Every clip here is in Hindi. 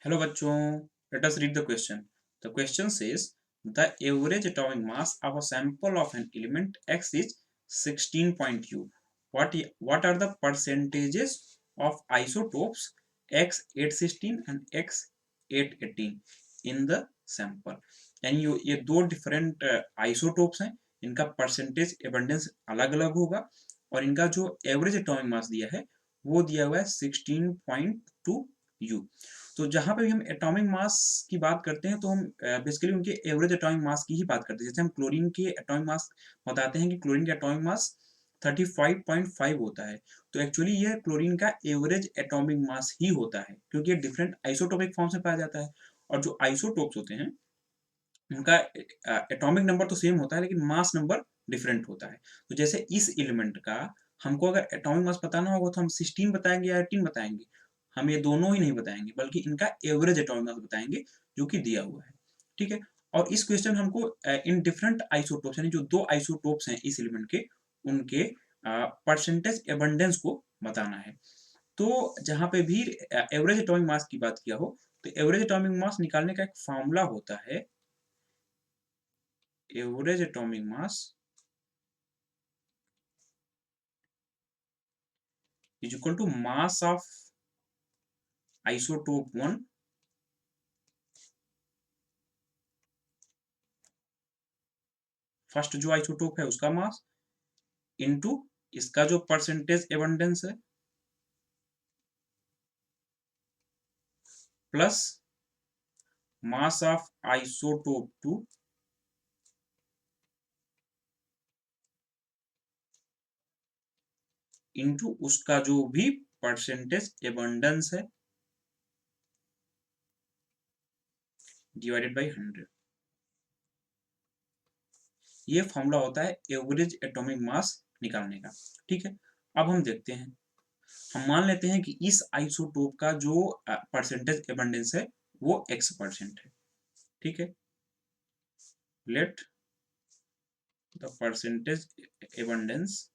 Hello बच्चों, let us read the question. The question says the average atomic mass of a sample of an element X is 16 point U. What are the percentages of isotopes X816 and X818 in the sample? यानी ये दो डिफरेंट आइसोटोप्स हैं, इनका परसेंटेज एबंडेंस अलग अलग होगा और इनका जो एवरेज एटॉमिक मास दिया है वो दिया हुआ है 16.2 U. तो जहाँ पे भी हम एटॉमिक मास की बात करते हैं तो हम बेसिकली उनके एवरेज एटॉमिक मास की ही बात करते हैं। जैसे हम क्लोरीन के एटॉमिक मास बताते हैं कि क्लोरीन का एटॉमिक मास 35.5 होता है, तो एक्चुअली ये क्लोरीन का एवरेज एटॉमिक मास ही होता है क्योंकि ये डिफरेंट आइसोटोपिक फॉर्म से पाया जाता है। और जो आइसोटोप्स होते हैं उनका एटॉमिक नंबर तो सेम होता है लेकिन मास नंबर डिफरेंट होता है। तो जैसे इस एलिमेंट का हमको अगर एटॉमिक मास बताना होगा तो हम 16 बताएंगे या 18 बताएंगे, हम ये दोनों ही नहीं बताएंगे बल्कि इनका एवरेज एटॉमिक मास बताएंगे जो कि दिया हुआ है। ठीक है, और इस क्वेश्चन हमको इन डिफरेंट आइसोटोप्स यानी जो दो आइसोटोप्स हैं इस एलिमेंट के उनके परसेंटेज एबंडेंस को बताना है। तो जहाँ पे भी एवरेज एटॉमिक मास की बात किया हो तो एवरेज एटॉमिक मास निकालने का एक फॉर्मूला होता है, average atomic mass is equal to mass of isotope 1 first जो आइसोटोप है उसका मास इनटू इसका जो परसेंटेज एबंडेंस है plus mass of isotope 2 into उसका जो भी परसेंटेज एबंडेंस है डिवाइडेड बाय 100। ये फॉर्मूला होता है एवरेज एटॉमिक मास निकालने का। ठीक है, अब हम देखते हैं, हम मान लेते हैं कि इस आइसोटोप का जो परसेंटेज एबंडेंस है वो x% है। ठीक है, let the percentage abundance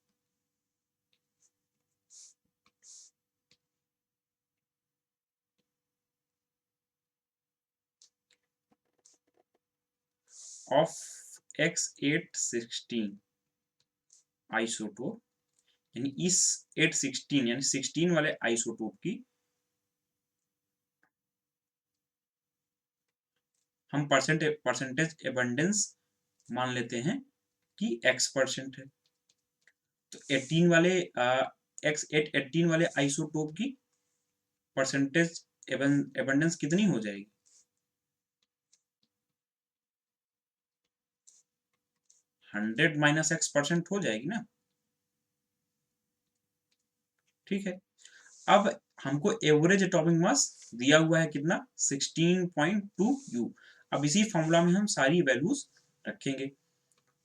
of X816 आइसोटोप, यानी इस 816 यानी 16 वाले आइसोटोप की हम परसेंटेज एबंडेंस मान लेते हैं कि x% है। तो 18 वाले X818 वाले आइसोटोप की परसेंटेज एबंडेंस कितनी हो जाएगी? 100 माइनस x% हो जाएगी ना। ठीक है, अब हमको एवरेज एटॉमिक मास दिया हुआ है कितना 16.2 U। अब इसी फॉर्मूला में हम सारी वैल्यूज रखेंगे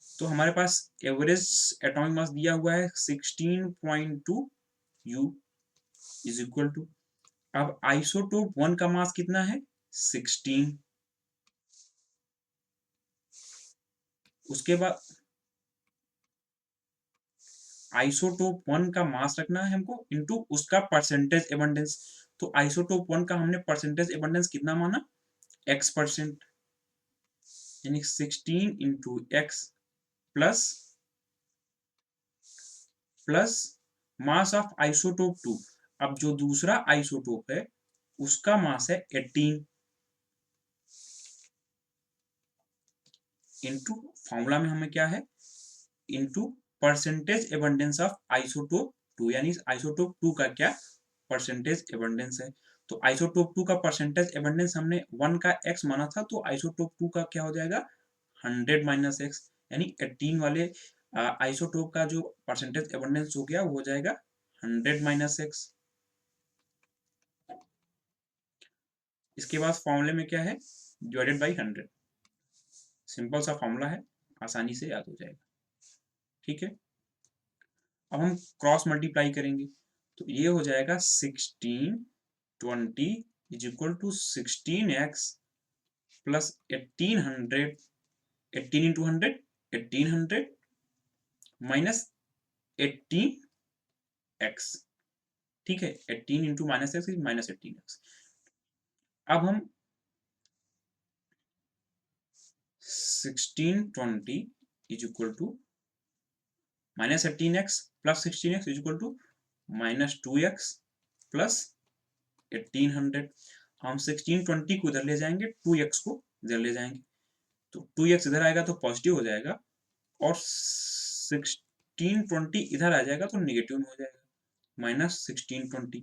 तो हमारे पास एवरेज एटॉमिक मास दिया हुआ है 16.2 U इज इक्वल टू, अब आइसोटोप 1 का मास कितना है 16, उसके बाद आइसोटोप 1 का मास रखना है हमको इनटू उसका परसेंटेज एबंडेंस। तो आइसोटोप 1 का हमने परसेंटेज एबंडेंस कितना माना x%, यानी 16 into x plus plus mass of isotope 2। अब जो दूसरा आइसोटोप है उसका मास है 18 इंटू फॉर्मूला में हमें क्या है into percentage abundance of isotope 2, यानी आइसोटोप 2 का क्या परसेंटेज एबंडेंस है। तो आइसोटोप 2 का परसेंटेज एबंडेंस हमने 1 का x माना था तो आइसोटोप 2 का क्या हो जाएगा 100 माइनस एक्स, यानी 18 वाले आइसोटोप का जो परसेंटेज एबंडेंस हो गया वो हो जाएगा 100 माइनस एक्स। इसके बाद फॉर्मूले में क्या है डिवाइडेड बाई 100, सिंपल सा फॉर्मूला है, आसानी से याद हो जाएगा। ठीक है, अब हम क्रॉस मल्टीप्लाई करेंगे तो ये हो जाएगा 1620 is equal to 16x plus 1800, 18 into 100 1800 minus 18x। ठीक है, 18 into minus x minus 18x। अब हम 1620 is equal to minus 18x plus 16x is equal to minus 2x plus 1800। हम 1620 को इधर ले जाएंगे, 2x को इधर ले जाएंगे, तो 2x इधर आएगा तो पॉजिटिव हो जाएगा और 1620 इधर आ जाएगा तो निगेटिव में हो जाएगा, माइनस 1620,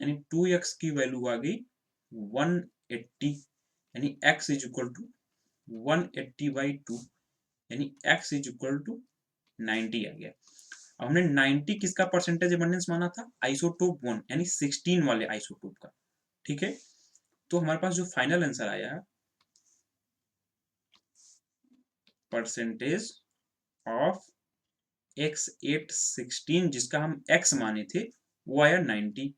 यानी 2x की वैल्यू आ गई 180, यानी x इज इक्वल टू 180/2, यानी x इज इक्वल टू 90 आ गया। अब हमने 90 किसका परसेंटेज एबंडेंस माना था? आइसोटोप 1 यानी 16 वाले आइसोटोप का, ठीक है। तो हमारे पास जो फाइनल आंसर आया परसेंटेज ऑफ X816 जिसका हम x माने थे वो आया 90।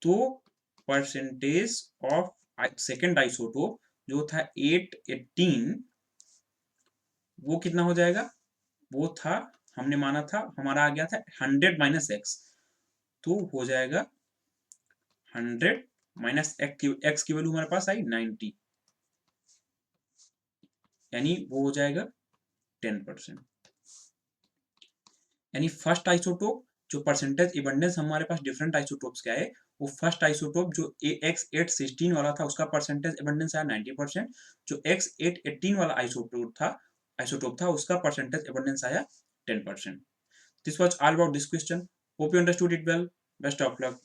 तो परसेंटेज ऑफ सेकेंड आइसोटोप जो था 818 वो कितना हो जाएगा? वो था, हमने माना था, हमारा आ गया था 100 माइनस एक्स, तो हो जाएगा 100 माइनस एक्स की वैल्यू हमारे पास आई 90, यानी वो हो जाएगा 10%। यानी फर्स्ट आइसोटोप जो परसेंटेज एबंडेंस हमारे पास डिफरेंट आइसोटोप्स का है, वो फर्स्ट आइसोटोप जो X816 वाला था उसका परसेंटेज एबंडेंस आया 90%, जो X818 वाला आइसोटोप था उसका परसेंटेज एबंडेंस आया 10%। This was all about this question, hope you understood it well, best of luck.